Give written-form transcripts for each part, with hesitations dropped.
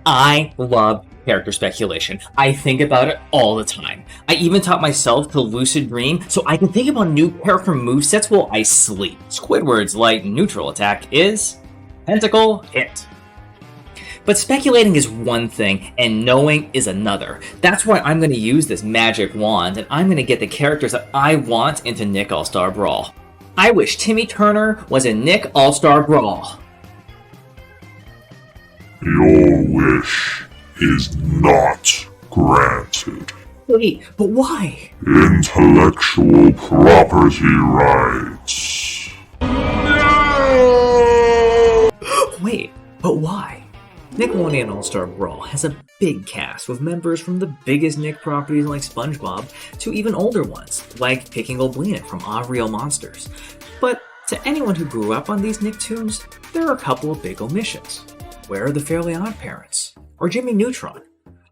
I love character speculation. I think about it all the time. I even taught myself to lucid dream so I can think about new character movesets while I sleep. Squidward's light neutral attack is Tentacle Hit. But speculating is one thing, and knowing is another. That's why I'm going to use this magic wand, and I'm going to get the characters that I want into Nick All-Star Brawl. I wish Timmy Turner was in Nick All-Star Brawl. Your wish is not granted. Wait, but why? Intellectual property rights. No! Wait, but why? Nickelodeon All-Star Brawl has a big cast with members from the biggest Nick properties like SpongeBob to even older ones like Picking Oblina from All Real Monsters. But to anyone who grew up on these Nicktoons, there are a couple of big omissions. Where are the Fairly Odd Parents? Or Jimmy Neutron?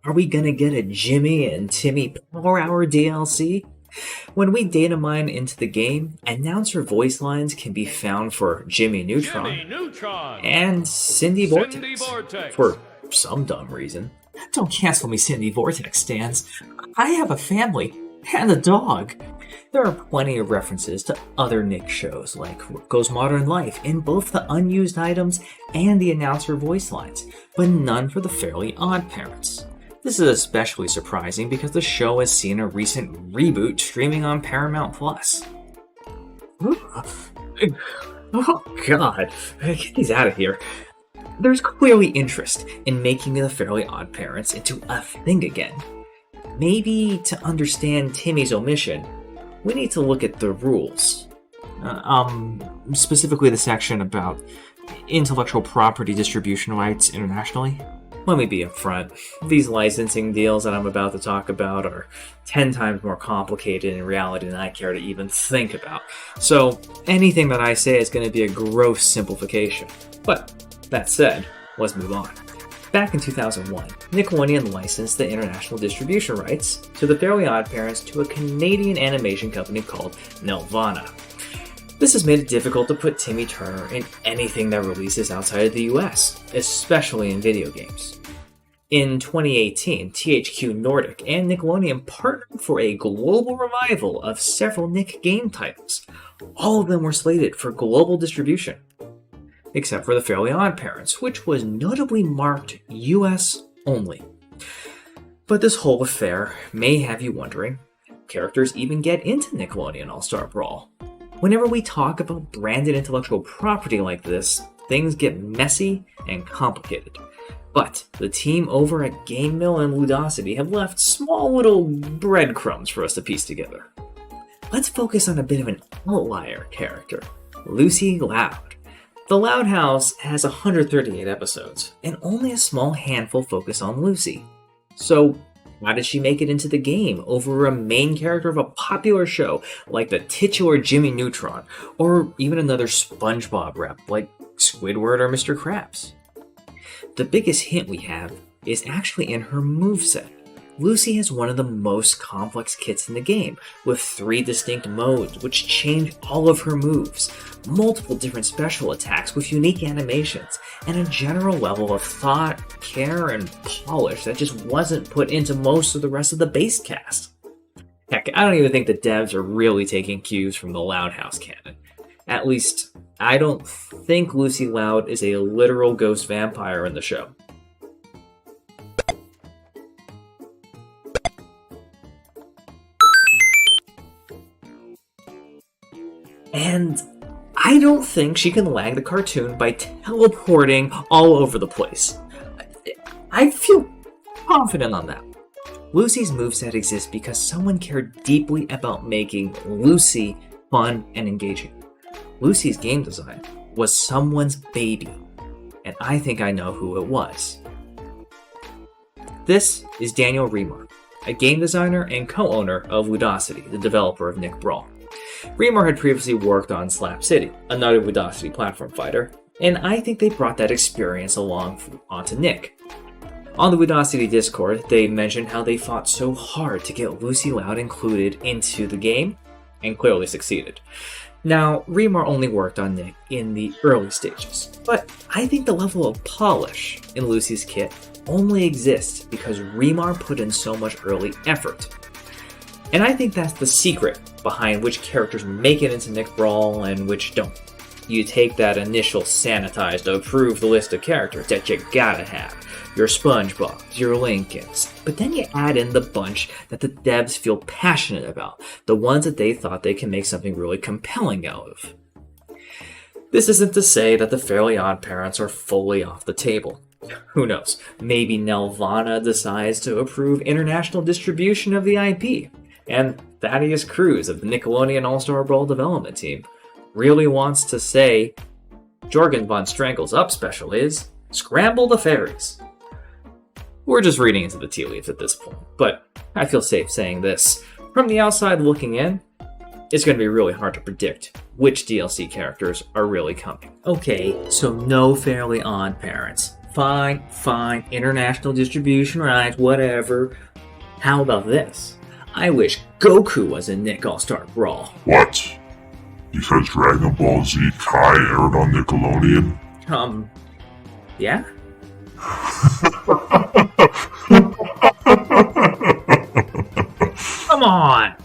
Are we gonna get a Jimmy and Timmy Power Hour DLC? When we data mine into the game, announcer voice lines can be found for Jimmy Neutron, and Cindy Vortex, for some dumb reason. Don't cancel me, Cindy Vortex stands. I have a family and a dog. There are plenty of references to other Nick shows like Rocko's Modern Life in both the unused items and the announcer voice lines, but none for the Fairly Odd Parents. This is especially surprising because the show has seen a recent reboot streaming on Paramount+. Oh god, get these out of here. There's clearly interest in making the Fairly Odd Parents into a thing again. Maybe to understand Timmy's omission, we need to look at the rules. Specifically the section about intellectual property distribution rights internationally. Let me be upfront. These licensing deals that I'm about to talk about are 10 times more complicated in reality than I care to even think about. So anything that I say is going to be a gross simplification. But that said, let's move on. Back in 2001, Nickelodeon licensed the international distribution rights to the Fairly Odd Parents to a Canadian animation company called Nelvana. This has made it difficult to put Timmy Turner in anything that releases outside of the US, especially in video games. In 2018, THQ Nordic and Nickelodeon partnered for a global revival of several Nick game titles. All of them were slated for global distribution, except for the Fairly Odd Parents, which was notably marked US only. But this whole affair may have you wondering, how characters even get into Nickelodeon All-Star Brawl? Whenever we talk about branded intellectual property like this, things get messy and complicated. But the team over at Game Mill and Ludosity have left small little breadcrumbs for us to piece together. Let's focus on a bit of an outlier character, Lucy Loud. The Loud House has 138 episodes, and only a small handful focus on Lucy. So, how did she make it into the game over a main character of a popular show like the titular Jimmy Neutron, or even another SpongeBob rep like Squidward or Mr. Krabs? The biggest hint we have is actually in her moveset. Lucy has one of the most complex kits in the game, with 3 distinct modes which change all of her moves, multiple different special attacks with unique animations, and a general level of thought, care, and polish that just wasn't put into most of the rest of the base cast. Heck, I don't even think the devs are really taking cues from the Loud House canon. At least, I don't think Lucy Loud is a literal ghost vampire in the show. And I don't think she can lag the cartoon by teleporting all over the place. I feel confident on that. Lucy's moveset exists because someone cared deeply about making Lucy fun and engaging. Lucy's game design was someone's baby, and I think I know who it was. This is Daniel Remar, a game designer and co-owner of Ludosity, the developer of Nick Brawl. Remar had previously worked on Slap City, another Ludosity platform fighter, and I think they brought that experience along onto Nick. On the Ludosity Discord, they mentioned how they fought so hard to get Lucy Loud included into the game, and clearly succeeded. Now, Remar only worked on Nick in the early stages, but I think the level of polish in Lucy's kit only exists because Remar put in so much early effort. And I think that's the secret behind which characters make it into Nick Brawl and which don't. You take that initial sanitized, approved list of characters that you gotta have, your SpongeBobs, your Lincolns, but then you add in the bunch that the devs feel passionate about, the ones that they thought they can make something really compelling out of. This isn't to say that the Fairly Odd Parents are fully off the table. Who knows, maybe Nelvana decides to approve international distribution of the IP, and Thaddeus Cruz of the Nickelodeon All-Star Brawl development team really wants to say, Jorgen von Strangle's up special is, scramble the fairies. We're just reading into the tea leaves at this point, but I feel safe saying this. From the outside looking in, it's going to be really hard to predict which DLC characters are really coming. Okay, so no Fairly Odd Parents. Fine, international distribution rights, whatever. How about this? I wish Goku was in Nick All-Star Brawl. What? Because Dragon Ball Z Kai aired on Nickelodeon? Yeah? Come on!